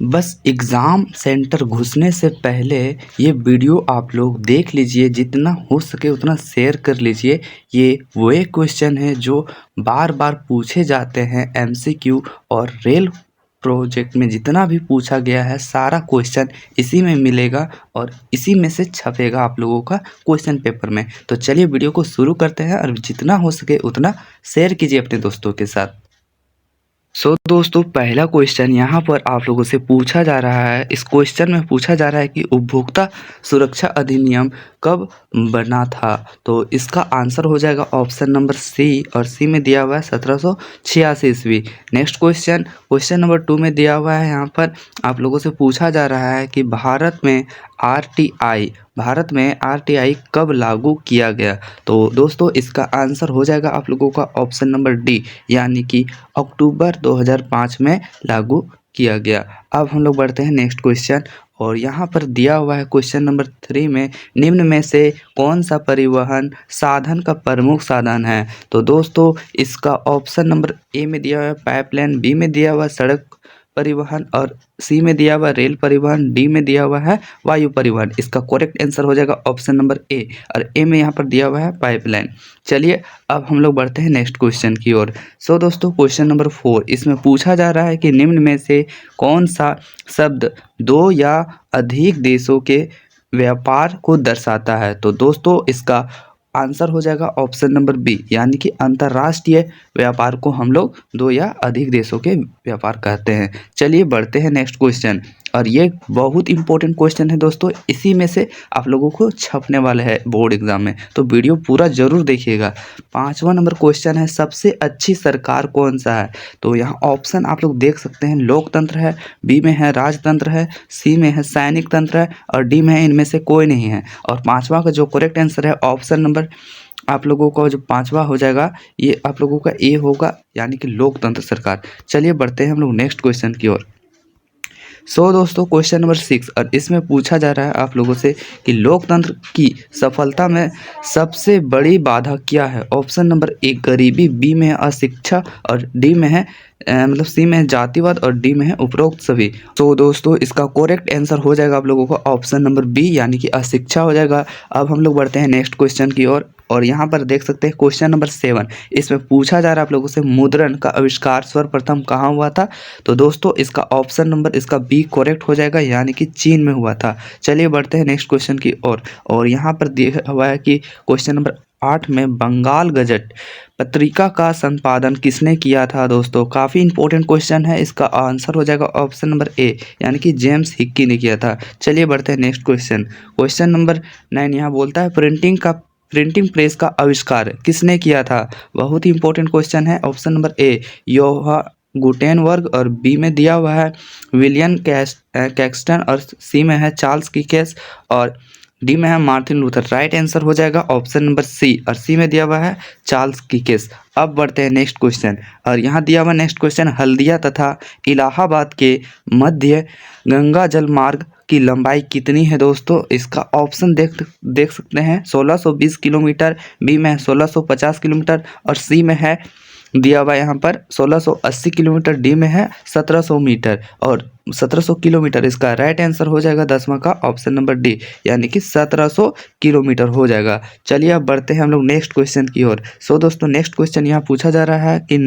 बस exam centre घुसने से पहले ये वीडियो आप लोग देख लीजिए, जितना हो सके उतना शेयर कर लीजिए। ये वे क्वेश्चन हैं जो बार बार पूछे जाते हैं एमसीक्यू, और रेल प्रोजेक्ट में जितना भी पूछा गया है सारा क्वेश्चन इसी में मिलेगा और इसी में से छपेगा आप लोगों का क्वेश्चन पेपर में। तो चलिए वीडियो को शुरू करते हैं और जितना हो सके उतना शेयर कीजिए अपने दोस्तों के साथ। दोस्तों, पहला क्वेश्चन यहाँ पर आप लोगों से पूछा जा रहा है। इस क्वेश्चन में पूछा जा रहा है कि उपभोक्ता सुरक्षा अधिनियम कब बना था। तो इसका आंसर हो जाएगा ऑप्शन नंबर सी, और सी में दिया हुआ है 1786 ईस्वी। नेक्स्ट क्वेश्चन, क्वेश्चन नंबर 2 में दिया हुआ है। यहाँ पर आप लोगों से पूछा जा रहा है कि भारत में आरटीआई कब लागू किया गया। तो दोस्तों, इसका आंसर हो जाएगा आप लोगों का ऑप्शन नंबर डी, यानी कि अक्टूबर 2005 में लागू किया गया। अब हम लोग बढ़ते हैं नेक्स्ट क्वेश्चन, और यहाँ पर दिया हुआ है क्वेश्चन नंबर 3 में, निम्न में से कौन सा परिवहन साधन का प्रमुख साधन है। तो दोस्तों, इसका ऑप्शन नंबर ए में दिया हुआ है पाइपलाइन, बी में दिया हुआ है सड़क परिवहन, और सी में दिया हुआ रेल परिवहन, डी में दिया हुआ है वायु परिवहन। इसका करेक्ट आंसर हो जाएगा ऑप्शन नंबर ए, और ए में यहाँ पर दिया हुआ है पाइपलाइन। चलिए अब हम लोग बढ़ते हैं नेक्स्ट क्वेश्चन की ओर। दोस्तों, क्वेश्चन नंबर 4, इसमें पूछा जा रहा है कि निम्न में से कौन सा शब्द दो या अधिक देशों के व्यापार को दर्शाता है। तो दोस्तों, इसका आंसर हो जाएगा ऑप्शन नंबर बी, यानी कि अंतर्राष्ट्रीय व्यापार को हम लोग दो या अधिक देशों के व्यापार कहते हैं। चलिए बढ़ते हैं नेक्स्ट क्वेश्चन, और ये बहुत इंपॉर्टेंट क्वेश्चन है दोस्तों, इसी में से आप लोगों को छपने वाला है बोर्ड एग्जाम में, तो वीडियो पूरा जरूर देखिएगा। 5वां नंबर क्वेश्चन है, सबसे अच्छी सरकार कौन सा है। तो यहाँ ऑप्शन आप लोग देख सकते हैं, लोकतंत्र है, बी में है राजतंत्र है, सी में है सैनिक तंत्र है, और डी में है इनमें से कोई नहीं है। और 5वां का जो करेक्ट आंसर है ऑप्शन नंबर आप लोगों का जो 5वां हो जाएगा, ये आप लोगों का ए होगा, यानी कि लोकतंत्र सरकार। चलिए बढ़ते हैं हम लोग नेक्स्ट क्वेश्चन की ओर। दोस्तों, क्वेश्चन नंबर 6, और इसमें पूछा जा रहा है आप लोगों से कि लोकतंत्र की सफलता में सबसे बड़ी बाधा क्या है। ऑप्शन नंबर ए गरीबी, बी में है अशिक्षा, और डी में है सी में है जातिवाद, और डी में है उपरोक्त सभी। दोस्तों, इसका करेक्ट आंसर हो जाएगा आप लोगों को ऑप्शन नंबर बी, यानी कि अशिक्षा हो जाएगा। अब हम लोग बढ़ते हैं नेक्स्ट क्वेश्चन की ओर, और यहाँ पर देख सकते हैं क्वेश्चन नंबर 7, इसमें पूछा जा रहा है आप लोगों से मुद्रण का आविष्कार सर्वप्रथम कहाँ हुआ था। तो दोस्तों, इसका ऑप्शन नंबर इसका बी करेक्ट हो जाएगा, यानी कि चीन में हुआ था। चलिए बढ़ते हैं नेक्स्ट क्वेश्चन की ओर, और यहाँ पर दिया हुआ है कि क्वेश्चन नंबर 8 में बंगाल गजट पत्रिका का संपादन किसने किया था। दोस्तों, काफ़ी इंपॉर्टेंट क्वेश्चन है, इसका आंसर हो जाएगा ऑप्शन नंबर ए, यानी कि जेम्स हिक्की ने किया था। चलिए बढ़ते हैं नेक्स्ट क्वेश्चन, क्वेश्चन नंबर 9 यहाँ बोलता है प्रिंटिंग प्रेस का आविष्कार किसने किया था। बहुत ही इंपॉर्टेंट क्वेश्चन है। Option number A Johann Gutenberg, और बी में दिया हुआ है विलियम कैक्सटन, और सी में है चार्ल्स किकेस, और डी में है मार्टिन लूथर। राइट आंसर हो जाएगा ऑप्शन नंबर सी, और सी में दिया हुआ है चार्ल्स किकेस। अब बढ़ते हैं नेक्स्ट क्वेश्चन, और यहाँ दिया हुआ नेक्स्ट क्वेश्चन, हल्दिया तथा इलाहाबाद के मध्य गंगा जल मार्ग की लंबाई कितनी है। दोस्तों, इसका ऑप्शन देख सकते हैं, 1620 किलोमीटर, बी में है 1650 किलोमीटर, और सी में है दिया हुआ यहाँ पर 1680 किलोमीटर, डी में है 1700 मीटर, और 1700 किलोमीटर। इसका राइट आंसर हो जाएगा 10वां का ऑप्शन नंबर डी, यानी कि 1700 किलोमीटर हो जाएगा। चलिए अब बढ़ते हैं हम लोग नेक्स्ट क्वेश्चन की ओर। दोस्तों, नेक्स्ट क्वेश्चन यहाँ पूछा जा रहा है कि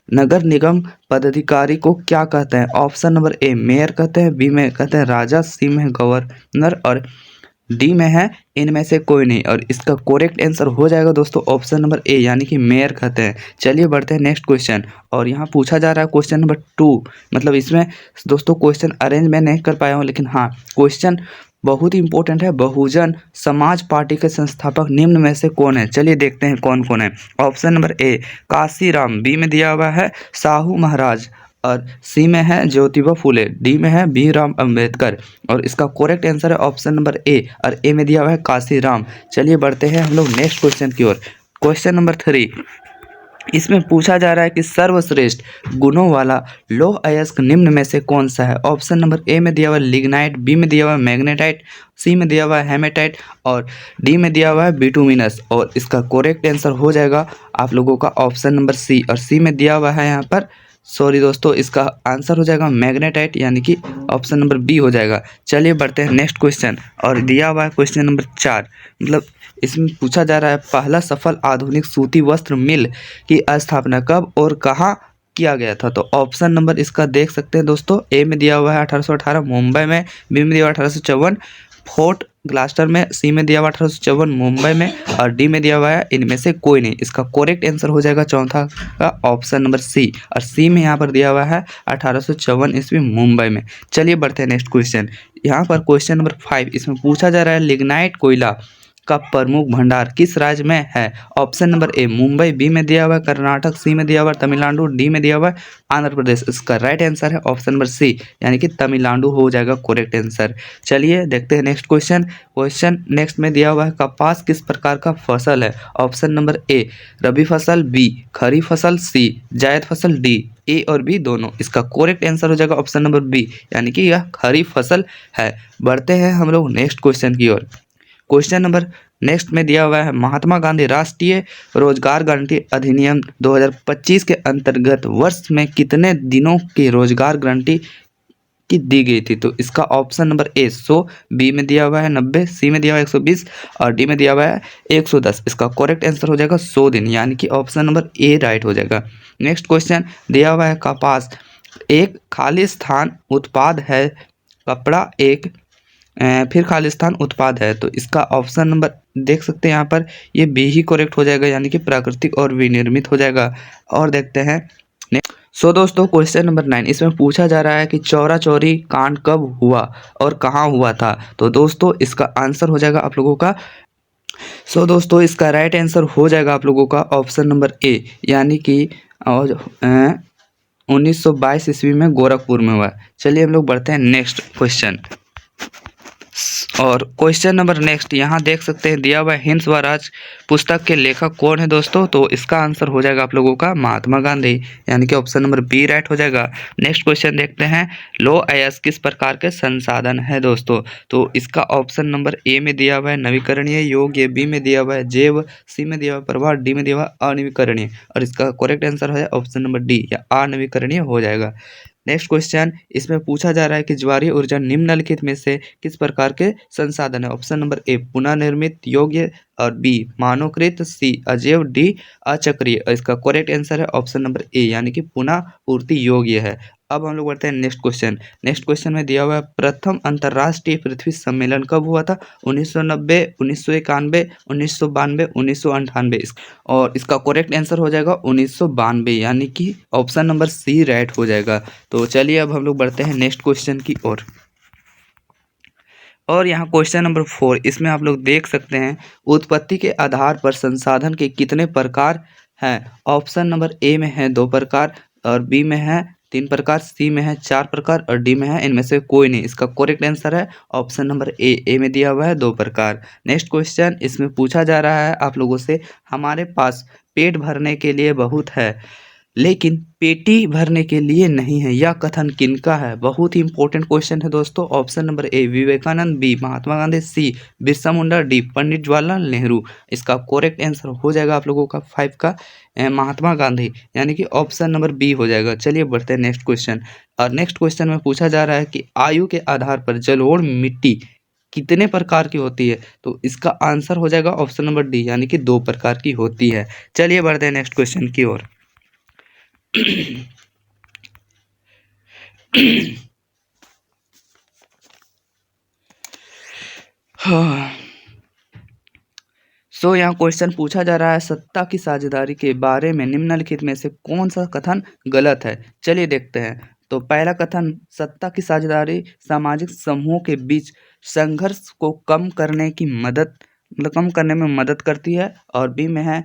नगर निगम पदाधिकारी को क्या कहते हैं। ऑप्शन नंबर ए मेयर कहते हैं, बी में कहते हैं राजा, सी में है गवर्नर, और डी में है इनमें से कोई नहीं। और इसका करेक्ट आंसर हो जाएगा दोस्तों ऑप्शन नंबर ए, यानी कि मेयर कहते हैं। चलिए बढ़ते हैं नेक्स्ट क्वेश्चन, और यहाँ पूछा जा रहा है क्वेश्चन नंबर 2, मतलब इसमें दोस्तों क्वेश्चन अरेंज मैं नहीं कर पाया हूँ, लेकिन हाँ क्वेश्चन बहुत ही इंपॉर्टेंट है। बहुजन समाज पार्टी के संस्थापक निम्न में से कौन है। चलिए देखते हैं कौन कौन है। Option number A Kashiram, B में दिया हुआ है साहू महाराज, और सी में है ज्योतिबा फूले, डी में है भीमराव अंबेडकर, और इसका करेक्ट आंसर है ऑप्शन नंबर ए, और ए में दिया हुआ है काशीराम। चलिए बढ़ते हैं हम लोग नेक्स्ट क्वेश्चन की ओर। क्वेश्चन नंबर 3, इसमें पूछा जा रहा है कि सर्वश्रेष्ठ गुणों वाला लौह अयस्क निम्न में से कौन सा है। ऑप्शन नंबर ए में दिया हुआ है लिग्नाइट, बी में दिया हुआ है मैग्नेटाइट, सी में दिया हुआ है हेमेटाइट, और डी में दिया हुआ है बिटुमिनस। और इसका करेक्ट आंसर हो जाएगा आप लोगों का ऑप्शन नंबर सी, और सी में दिया हुआ है यहाँ पर सॉरी दोस्तों, इसका आंसर हो जाएगा मैग्नेटाइट, यानी कि ऑप्शन नंबर बी हो जाएगा। चलिए बढ़ते हैं नेक्स्ट क्वेश्चन, और दिया हुआ है क्वेश्चन नंबर 4। मतलब इसमें पूछा जा रहा है पहला सफल आधुनिक सूती वस्त्र मिल की स्थापना कब और कहाँ किया गया था। तो ऑप्शन नंबर इसका देख सकते हैं दोस्तों। ए में दिया हुआ है 1818 मुंबई में, बी में दिया हुआ 1854 फोर्ट ग्लास्टर में, सी में दिया हुआ 1854 मुंबई में, और डी में दिया हुआ है इनमें से कोई नहीं। इसका करेक्ट आंसर हो जाएगा चौथा का ऑप्शन नंबर सी, और सी में यहाँ पर दिया हुआ है 1854 ईस्वी मुंबई में। चलिए बढ़ते हैं नेक्स्ट क्वेश्चन। यहाँ पर क्वेश्चन नंबर 5, इसमें पूछा जा रहा है लिग्नाइट कोयला का प्रमुख भंडार किस राज्य में है। Option number A Mumbai, B में दिया हुआ है कर्नाटक, सी में दिया हुआ है तमिलनाडु, डी में दिया हुआ है आंध्र प्रदेश। इसका राइट आंसर है ऑप्शन नंबर सी, यानी कि तमिलनाडु हो जाएगा करेक्ट आंसर। चलिए देखते हैं नेक्स्ट क्वेश्चन। क्वेश्चन नेक्स्ट में दिया हुआ है कपास किस प्रकार का फसल है। ऑप्शन नंबर ए रबी फसल, बी खरीफ फसल, सी जायद फसल, डी ए और बी दोनों। इसका करेक्ट आंसर हो जाएगा ऑप्शन नंबर बी, यानी कि यह खरीफ फसल है। बढ़ते हैं हम लोग नेक्स्ट क्वेश्चन की ओर। क्वेश्चन नंबर नेक्स्ट में दिया हुआ है महात्मा गांधी राष्ट्रीय रोजगार गारंटी अधिनियम 2025 के अंतर्गत वर्ष में कितने दिनों की रोजगार गारंटी की दी गई थी। तो इसका ऑप्शन नंबर ए 100, बी में दिया हुआ है 90, सी में दिया हुआ है 120 और डी में दिया हुआ है 110। इसका करेक्ट आंसर हो जाएगा 100 दिन, यानी कि ऑप्शन नंबर ए राइट हो जाएगा। नेक्स्ट क्वेश्चन दिया हुआ है कपास एक खालिस्तान उत्पाद है, कपड़ा एक फिर खालिस्तान उत्पाद है। तो इसका ऑप्शन नंबर देख सकते हैं यहाँ पर, ये बी ही करेक्ट हो जाएगा, यानी कि प्राकृतिक और विनिर्मित हो जाएगा। और देखते हैं सो दोस्तों क्वेश्चन नंबर 9, इसमें पूछा जा रहा है कि चौरा चौरी कांड कब हुआ और कहाँ हुआ था। तो दोस्तों इसका आंसर हो जाएगा आप लोगों का, सो दोस्तों इसका राइट आंसर हो जाएगा आप लोगों का ऑप्शन नंबर ए, यानी कि 1922 ईस्वी में गोरखपुर में हुआ। चलिए हम लोग बढ़ते हैं नेक्स्ट क्वेश्चन। और क्वेश्चन नंबर नेक्स्ट यहाँ देख सकते हैं दिया हुआ है हिंद स्वराज पुस्तक के लेखक कौन है दोस्तों। तो इसका आंसर हो जाएगा आप लोगों का महात्मा गांधी, यानी कि ऑप्शन नंबर बी राइट हो जाएगा। नेक्स्ट क्वेश्चन देखते हैं लो अयस्क किस प्रकार के संसाधन है दोस्तों। तो इसका ऑप्शन नंबर ए में दिया हुआ है नवीकरणीय योग्य, बी में दिया हुआ है जैव, सी में दिया हुआ है प्रवाह, डी में दिया हुआ है अनवीकरणीय। और इसका करेक्ट आंसर है ऑप्शन नंबर डी या अनवीकरणीय हो जाएगा। नेक्स्ट क्वेश्चन इसमें पूछा जा रहा है कि ज्वारीय ऊर्जा निम्नलिखित में से किस प्रकार के संसाधन है। ऑप्शन नंबर ए पुनः निर्मित योग्य और बी मानवकृत, सी अजैव, डी अचक्रीय। और इसका करेक्ट आंसर है ऑप्शन नंबर ए, यानी कि पुनः पूर्ति योग्य है। अब हम लोग बढ़ते हैं नेक्स्ट क्वेश्चन। नेक्स्ट क्वेश्चन में दिया हुआ है प्रथम अंतर्राष्ट्रीय पृथ्वी सम्मेलन कब हुआ था। 1990, 1991, 1992, 1998। और इसका करेक्ट आंसर हो जाएगा 1992, यानी कि ऑप्शन नंबर सी राइट हो जाएगा। तो चलिए अब हम लोग बढ़ते हैं नेक्स्ट क्वेश्चन की ओर। और यहाँ क्वेश्चन नंबर 4, इसमें आप लोग देख सकते हैं उत्पत्ति के आधार पर संसाधन के कितने प्रकार हैं। ऑप्शन नंबर ए में है 2 प्रकार, और बी में है 3 प्रकार, सी में है 4 प्रकार और डी में है इनमें से कोई नहीं। इसका करेक्ट आंसर है ऑप्शन नंबर ए में दिया हुआ है 2 प्रकार। नेक्स्ट क्वेश्चन इसमें पूछा जा रहा है आप लोगों से हमारे पास पेट भरने के लिए बहुत है लेकिन पेटी भरने के लिए नहीं है, यह कथन किनका है। बहुत ही इंपॉर्टेंट क्वेश्चन है दोस्तों। Option number A Vivekananda, B Mahatma Gandhi, C Birsa Munda, D Pandit Jawaharlal Nehru. इसका करेक्ट आंसर हो जाएगा आप लोगों का 5 का महात्मा गांधी, यानी कि ऑप्शन नंबर बी हो जाएगा। चलिए बढ़ते हैं नेक्स्ट क्वेश्चन। और नेक्स्ट क्वेश्चन में पूछा जा रहा है कि आयु के आधार पर जलोढ़ मिट्टी कितने प्रकार की होती है। तो इसका आंसर हो जाएगा ऑप्शन नंबर डी, यानी कि 2 प्रकार की होती है। चलिए बढ़ते हैं नेक्स्ट क्वेश्चन की ओर। सो यहाँ क्वेश्चन पूछा जा रहा है सत्ता की साझेदारी के बारे में निम्नलिखित में से कौन सा कथन गलत है। चलिए देखते हैं। तो पहला कथन सत्ता की साझेदारी सामाजिक समूहों के बीच संघर्ष को कम करने की मदद कम करने में मदद करती है, और बी में है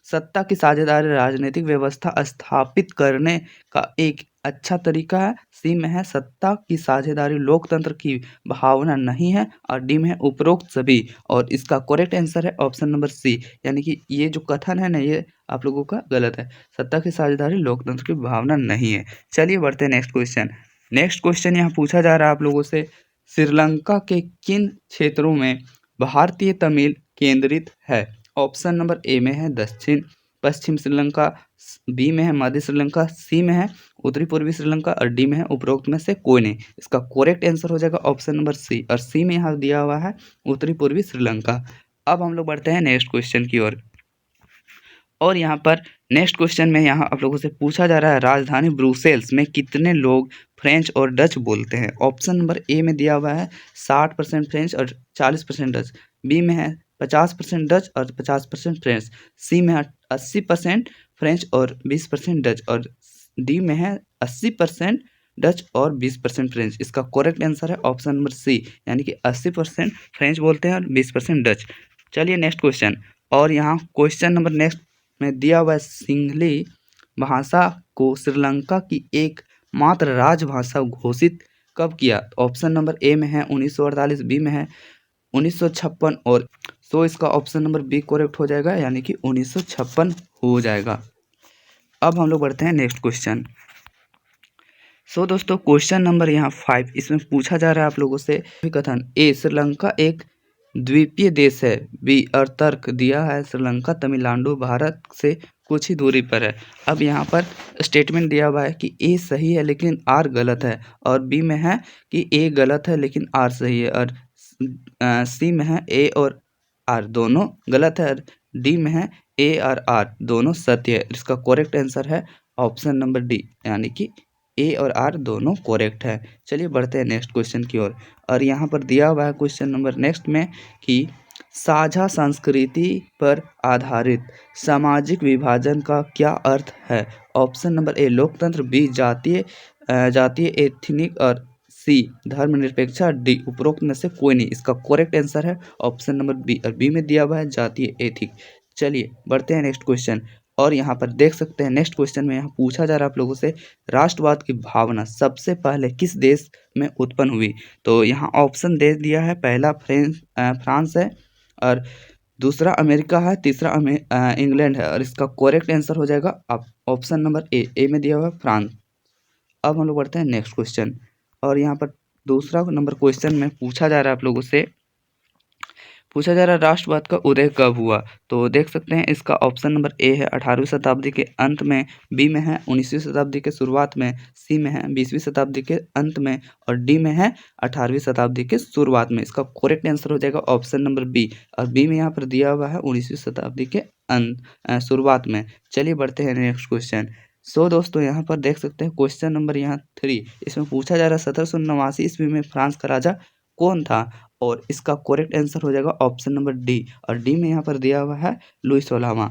सत्ता की साझेदारी राजनीतिक व्यवस्था स्थापित करने का एक अच्छा तरीका है, सी में है सत्ता की साझेदारी लोकतंत्र की भावना नहीं है, और डी में है उपरोक्त सभी। और इसका करेक्ट आंसर है ऑप्शन नंबर सी, यानी कि ये जो कथन है ना ये आप लोगों का गलत है। सत्ता की साझेदारी लोकतंत्र की भावना नहीं है। चलिए बढ़ते हैं नेक्स्ट क्वेश्चन। नेक्स्ट क्वेश्चन यहाँ पूछा जा रहा है आप लोगों से श्रीलंका के किन क्षेत्रों में भारतीय तमिल केंद्रित है। ऑप्शन नंबर ए में है दक्षिण पश्चिम श्रीलंका, बी में है मध्य श्रीलंका, सी में है उत्तरी पूर्वी श्रीलंका और डी में है उपरोक्त में से कोई नहीं। इसका करेक्ट आंसर हो जाएगा ऑप्शन नंबर सी, और सी में यहाँ दिया हुआ है उत्तरी पूर्वी श्रीलंका। अब हम लोग बढ़ते हैं नेक्स्ट क्वेश्चन की ओर, और यहाँ पर नेक्स्ट क्वेश्चन में यहाँ आप लोगों से पूछा जा रहा है राजधानी ब्रुसेल्स में कितने लोग फ्रेंच और डच बोलते हैं। ऑप्शन नंबर ए में दिया हुआ है 60% फ्रेंच और 40% डच, बी में है 50% डच और 50% फ्रेंच, सी में है 80% फ्रेंच और 20% डच, और डी में है 80% डच और 20% फ्रेंच। इसका करेक्ट आंसर है ऑप्शन नंबर सी, यानी कि 80% फ्रेंच बोलते हैं और 20% डच। चलिए नेक्स्ट क्वेश्चन, और यहाँ क्वेश्चन नंबर नेक्स्ट में दिया हुआ सिंहली भाषा को श्रीलंका की एक मात्र राजभाषा घोषित कब किया। ऑप्शन नंबर ए में है 1948, बी में है 1956 और सो इसका ऑप्शन नंबर बी करेक्ट हो जाएगा, यानी कि 1956 हो जाएगा। अब हम लोग बढ़ते हैं नेक्स्ट क्वेश्चन। सो दोस्तों क्वेश्चन नंबर यहाँ 5, इसमें पूछा जा रहा है आप लोगों से कथन ए श्रीलंका एक द्वीपीय देश है, बी और तर्क दिया है श्रीलंका तमिलनाडु भारत से कुछ ही दूरी पर है। अब यहाँ पर स्टेटमेंट दिया हुआ है कि ए सही है लेकिन आर गलत है, और बी में है कि ए गलत है लेकिन आर सही है, और सी में है ए और आर दोनों गलत है, और डी में है ए और आर दोनों सत्य है। इसका करेक्ट आंसर है ऑप्शन नंबर डी, यानी कि ए और आर दोनों करेक्ट है। चलिए बढ़ते हैं नेक्स्ट क्वेश्चन की ओर, और यहाँ पर दिया हुआ है क्वेश्चन नंबर नेक्स्ट में कि साझा संस्कृति पर आधारित सामाजिक विभाजन का क्या अर्थ है। ऑप्शन नंबर ए लोकतंत्र, बी जातीय एथनिक, और सी धर्मनिरपेक्षा, डी उपरोक्त में से कोई नहीं। इसका करेक्ट आंसर है ऑप्शन नंबर बी, और बी में दिया हुआ है जातीय एथिक। चलिए बढ़ते हैं नेक्स्ट क्वेश्चन, और यहाँ पर देख सकते हैं नेक्स्ट क्वेश्चन में यहाँ पूछा जा रहा है आप लोगों से राष्ट्रवाद की भावना सबसे पहले किस देश में उत्पन्न हुई। तो यहाँ ऑप्शन दे दिया है, पहला फ्रांस है, और दूसरा अमेरिका है, तीसरा इंग्लैंड है, और इसका करेक्ट आंसर हो जाएगा ऑप्शन नंबर ए में दिया हुआ है फ्रांस। अब हम लोग बढ़ते हैं नेक्स्ट क्वेश्चन, और यहाँ पर दूसरा नंबर क्वेश्चन में पूछा जा रहा है आप लोगों से राष्ट्रवाद का उदय कब हुआ। तो देख सकते हैं इसका ऑप्शन नंबर ए है 18वीं शताब्दी के अंत में, बी में है 19वीं शताब्दी के शुरुआत में, सी में है 20वीं शताब्दी के अंत में, और डी में है 18वीं शताब्दी के शुरुआत में। इसका करेक्ट आंसर हो जाएगा ऑप्शन नंबर बी, और बी में यहाँ पर दिया हुआ है 19वीं शताब्दी के शुरुआत में। चलिए बढ़ते हैं नेक्स्ट क्वेश्चन। सो दोस्तों यहाँ पर देख सकते हैं क्वेश्चन नंबर यहाँ 3, इसमें पूछा जा रहा है 1789 ईस्वी में फ्रांस का राजा कौन था, और इसका करेक्ट आंसर हो जाएगा ऑप्शन नंबर डी, और डी में यहाँ पर दिया हुआ है लुई 16वां।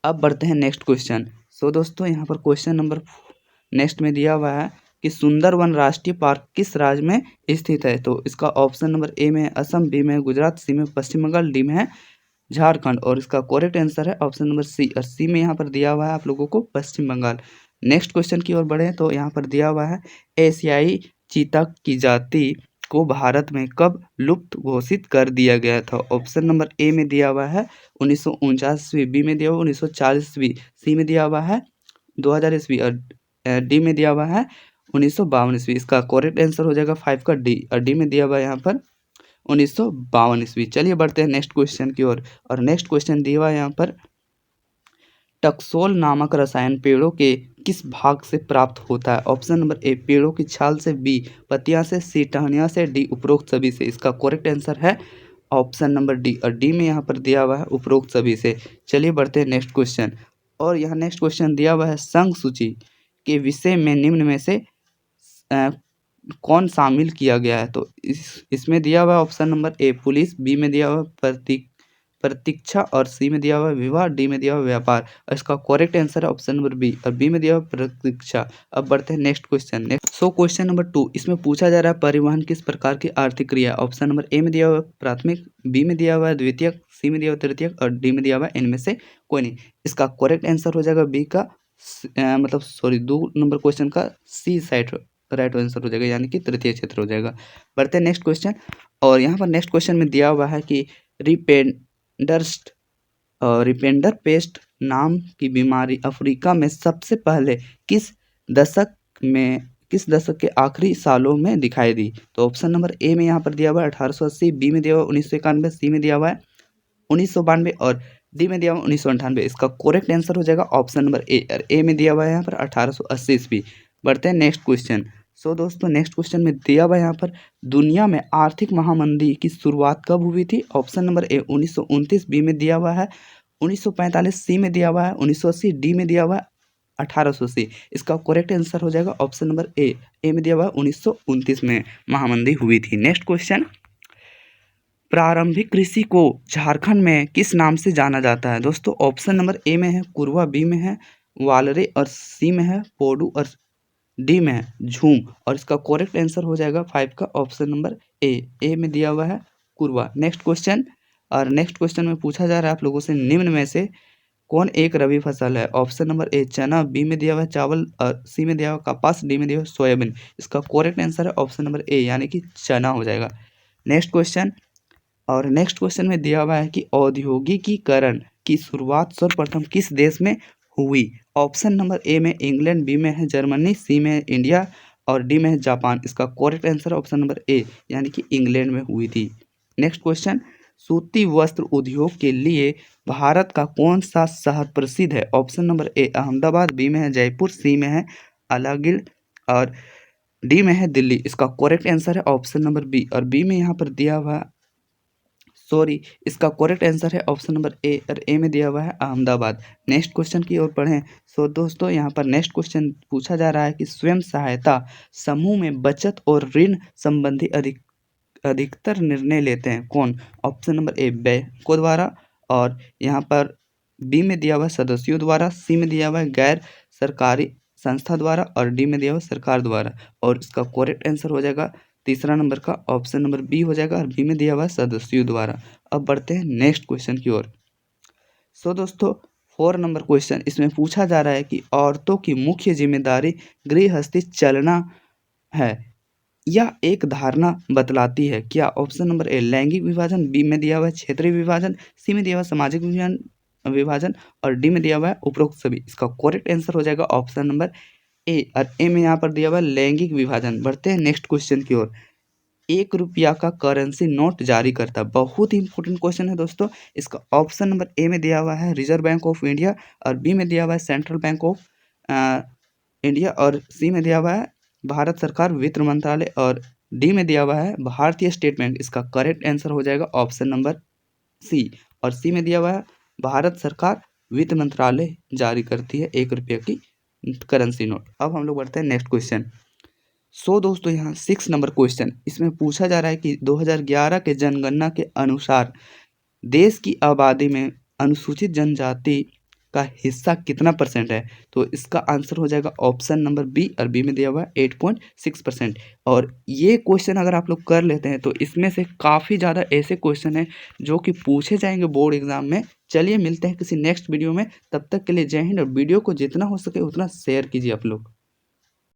अब बढ़ते हैं नेक्स्ट क्वेश्चन। सो दोस्तों यहाँ पर क्वेश्चन नंबर नेक्स्ट में दिया हुआ है कि सुंदरवन राष्ट्रीय पार्क किस राज्य में स्थित है। तो इसका ऑप्शन नंबर ए में है असम, बी में है गुजरात, सी में पश्चिम बंगाल, डी में है झारखंड, और इसका करेक्ट आंसर है ऑप्शन नंबर सी, और सी में यहाँ पर दिया हुआ है आप लोगों को पश्चिम बंगाल। नेक्स्ट क्वेश्चन की ओर बढ़े तो यहाँ पर दिया हुआ है एशियाई चीता की जाति को भारत में कब लुप्त घोषित कर दिया गया था। ऑप्शन नंबर ए में दिया हुआ है 1949 ईस्वी, बी में दिया हुआ 1940 ईस्वी, सी में दिया हुआ है 2000 ईस्वी, और डी में दिया हुआ है 1952 ईस्वी। इसका करेक्ट आंसर हो जाएगा 5 का डी, और डी में दिया हुआ है यहाँ पर 1952 ईस्वी। चलिए बढ़ते हैं नेक्स्ट क्वेश्चन की ओर, और नेक्स्ट क्वेश्चन दिया हुआ है यहाँ पर टक्सोल नामक रसायन पेड़ों के किस भाग से प्राप्त होता है। ऑप्शन नंबर ए पेड़ों की छाल से, बी पत्तियां से, सी टहनियां से, डी उपरोक्त सभी से। इसका करेक्ट आंसर है ऑप्शन नंबर डी, और डी में यहाँ पर दिया हुआ है उपरोक्त सभी से। चलिए बढ़ते हैं नेक्स्ट क्वेश्चन, और यहाँ नेक्स्ट क्वेश्चन दिया हुआ है संघ सूची के विषय में निम्न में से कौन शामिल किया गया है। तो इसमें दिया हुआ है option number A police, B में दिया हुआ प्रतीक्षा, और सी में दिया हुआ है विवाह, डी में दिया हुआ व्यापार, और इसका करेक्ट आंसर है ऑप्शन नंबर बी, और बी में दिया हुआ प्रतीक्षा। अब बढ़ते हैं next question. So question number 2, इसमें पूछा जा रहा है परिवहन किस प्रकार की आर्थिक क्रिया। ऑप्शन नंबर ए में दिया हुआ है प्राथमिक, बी में दिया हुआ है द्वितीयक, सी में दिया हुआ है तृतीयक, और डी में दिया हुआ है इनमें से कोई नहीं। इसका करेक्ट आंसर हो जाएगा बी का 2 नंबर क्वेश्चन का सी साइड राइट आंसर हो जाएगा, यानी कि तृतीय क्षेत्र हो जाएगा। बढ़ते हैं नेक्स्ट क्वेश्चन, और यहाँ पर नेक्स्ट क्वेश्चन में दिया हुआ है कि रिपेंडर पेस्ट नाम की बीमारी अफ्रीका में सबसे पहले किस दशक के आखिरी सालों में दिखाई दी। तो ऑप्शन नंबर ए में यहाँ पर दिया हुआ है 1880, बी में दिया हुआ है 1991, सी में दिया हुआ है 1992, और डी में दिया हुआ 1998। इसका करेक्ट आंसर हो जाएगा ऑप्शन नंबर ए, और ए में दिया हुआ है यहाँ पर 1880 ईस्वी। बढ़ते हैं नेक्स्ट क्वेश्चन। सो दोस्तों नेक्स्ट क्वेश्चन में दिया हुआ है यहाँ पर दुनिया में आर्थिक महामंदी की शुरुआत कब हुई थी? ऑप्शन नंबर ए 1929, बी में दिया हुआ है 1945, सी में दिया हुआ है 1980, डी में दिया हुआ है 1880। इसका करेक्ट आंसर हो जाएगा ऑप्शन नंबर ए में दिया हुआ है 1929 में महामंदी हुई थी। नेक्स्ट क्वेश्चन, प्रारंभिक कृषि को झारखंड में किस नाम से जाना जाता है? दोस्तों ऑप्शन नंबर ए में है कुरवा, बी में है वालरे, और सी में है पोडू, और डी में है झूम। और इसका करेक्ट आंसर हो जाएगा 5 का ऑप्शन नंबर ए में दिया हुआ है कुरवा। नेक्स्ट क्वेश्चन, और नेक्स्ट क्वेश्चन में पूछा जा रहा है आप लोगों से निम्न में से कौन एक रबी फसल है? ऑप्शन नंबर ए चना, बी में दिया हुआ है चावल, और सी में दिया हुआ कपास, डी में दिया हुआ सोयाबीन। इसका करेक्ट आंसर है ऑप्शन नंबर ए यानी कि चना हो जाएगा। नेक्स्ट क्वेश्चन, और नेक्स्ट क्वेश्चन में दिया हुआ है कि औद्योगिकीकरण की शुरुआत सर्वप्रथम किस देश में हुई? ऑप्शन नंबर ए में इंग्लैंड, बी में है जर्मनी, सी में है इंडिया, और डी में है जापान। इसका करेक्ट आंसर ऑप्शन नंबर ए यानी कि इंग्लैंड में हुई थी। नेक्स्ट क्वेश्चन, सूती वस्त्र उद्योग के लिए भारत का कौन सा शहर प्रसिद्ध है? Option number A Ahmedabad, B में है जयपुर, सी में है अलागिल, और डी में है दिल्ली। इसका करेक्ट आंसर है ऑप्शन नंबर बी, और बी में यहाँ पर दिया हुआ इसका करेक्ट आंसर है ऑप्शन नंबर ए, और ए में दिया हुआ है अहमदाबाद। नेक्स्ट क्वेश्चन की ओर पढ़ें। सो दोस्तों यहाँ पर नेक्स्ट क्वेश्चन पूछा जा रहा है कि स्वयं सहायता समूह में बचत और ऋण संबंधी अधिकतर निर्णय लेते हैं कौन? ऑप्शन नंबर ए बैंकों द्वारा, और यहाँ पर बी में दिया हुआ है सदस्यों द्वारा, सी में दिया हुआ है गैर सरकारी संस्था द्वारा, और डी में दिया हुआ है सरकार द्वारा। और इसका करेक्ट आंसर हो जाएगा तीसरा नंबर का ऑप्शन नंबर बी हो जाएगा, और बी में दिया हुआ है सदस्यों द्वारा। अब बढ़ते हैं नेक्स्ट क्वेश्चन की ओर। सो दोस्तों 4 नंबर क्वेश्चन, इसमें पूछा जा रहा है कि औरतों की मुख्य जिम्मेदारी गृहस्थी चलना है, यह एक धारणा बतलाती है क्या? ऑप्शन नंबर ए लैंगिक विभाजन, बी में दिया हुआ है क्षेत्रीय विभाजन, सी में दिया हुआ है सामाजिक विभाजन, और डी में दिया हुआ है उपरोक्त सभी। इसका करेक्ट आंसर हो जाएगा ऑप्शन नंबर ए, और ए में यहाँ पर दिया हुआ है लैंगिक विभाजन। बढ़ते हैं नेक्स्ट क्वेश्चन की ओर। 1 रुपया का करेंसी नोट जारी करता, बहुत ही इंपॉर्टेंट क्वेश्चन है दोस्तों। इसका ऑप्शन नंबर ए में दिया हुआ है रिजर्व बैंक ऑफ इंडिया, और बी में दिया हुआ है सेंट्रल बैंक ऑफ इंडिया, और सी में दिया हुआ है भारत सरकार वित्त मंत्रालय, और डी में दिया हुआ है भारतीय स्टेट बैंक। इसका करेक्ट आंसर हो जाएगा ऑप्शन नंबर सी, और सी में दिया हुआ है भारत सरकार वित्त मंत्रालय जारी करती है 1 रुपये की करेंसी नोट। अब हम लोग बढ़ते हैं नेक्स्ट क्वेश्चन। सो दोस्तों यहाँ 6 नंबर क्वेश्चन, इसमें पूछा जा रहा है कि 2011 के जनगणना के अनुसार देश की आबादी में अनुसूचित जनजाति का हिस्सा कितना % है? तो इसका आंसर हो जाएगा ऑप्शन नंबर बी, और बी में दिया हुआ है 8.6%। और ये क्वेश्चन अगर आप लोग कर लेते हैं तो इसमें से काफ़ी ज़्यादा ऐसे क्वेश्चन हैं जो कि पूछे जाएंगे बोर्ड एग्जाम में। चलिए मिलते हैं किसी नेक्स्ट वीडियो में, तब तक के लिए जय हिंद, और वीडियो को जितना हो सके उतना शेयर कीजिए आप लोग।